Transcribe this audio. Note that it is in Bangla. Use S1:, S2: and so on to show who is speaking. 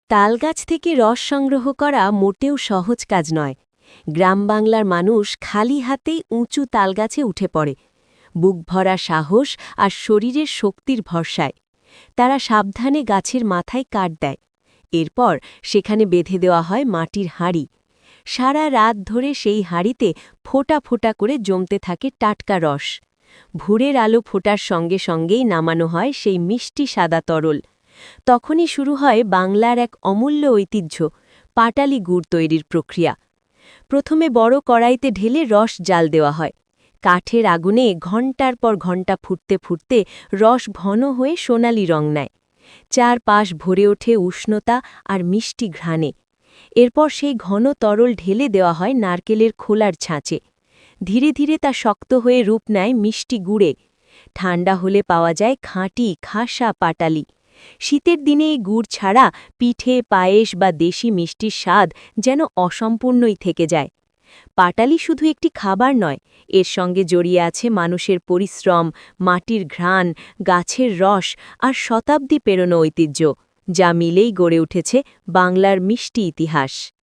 S1: তালগাছ থেকে রস সংগ্রহ করা মোটেও সহজ কাজ নয়। গ্রাম বাংলার মানুষ খালি হাতেই উঁচু তালগাছে উঠে পড়ে, বুক ভরা সাহস আর শরীরের শক্তির ভরসায়। তারা সাবধানে গাছের মাথায় কাট দেয়। এরপর সেখানে বেঁধে দেওয়া হয় মাটির হাঁড়ি। সারা রাত ধরে সেই হাঁড়িতে ফোঁটা ফোঁটা করে জমতে থাকে টাটকা রস। ভোরের আলো ফোটার সঙ্গে সঙ্গেই নামানো হয় সেই মিষ্টি সাদা তরল। তখনই শুরু হয় বাংলার এক অমূল্য ঐতিহ্য, পাটালি গুড় তৈরির প্রক্রিয়া। প্রথমে বড় কড়াইতে ঢেলে রস জাল দেওয়া হয়। কাঠের আগুনে ঘণ্টার পর ঘণ্টা ফুটতে ফুটতে রস ঘন হয়ে সোনালি রং নেয়। চারপাশ ভরে ওঠে উষ্ণতা আর মিষ্টি ঘ্রাণে। এরপর সেই ঘন তরল ঢেলে দেওয়া হয় নারকেলের খোলার ছাঁচে। ধীরে ধীরে তা শক্ত হয়ে রূপ নেয় মিষ্টি গুড়ে। ঠান্ডা হলে পাওয়া যায় খাঁটি খাসা পাটালি। শীতের দিনে এই গুড় ছাড়া পিঠে, পায়েস বা দেশি মিষ্টির স্বাদ যেন অসম্পূর্ণই থেকে যায়। পাটালি শুধু একটি খাবার নয়, এর সঙ্গে জড়িয়ে আছে মানুষের পরিশ্রম, মাটির ঘ্রাণ, গাছের রস আর শতাব্দী পেরোনো ঐতিহ্য, যা মিলেই গড়ে উঠেছে বাংলার মিষ্টি ইতিহাস।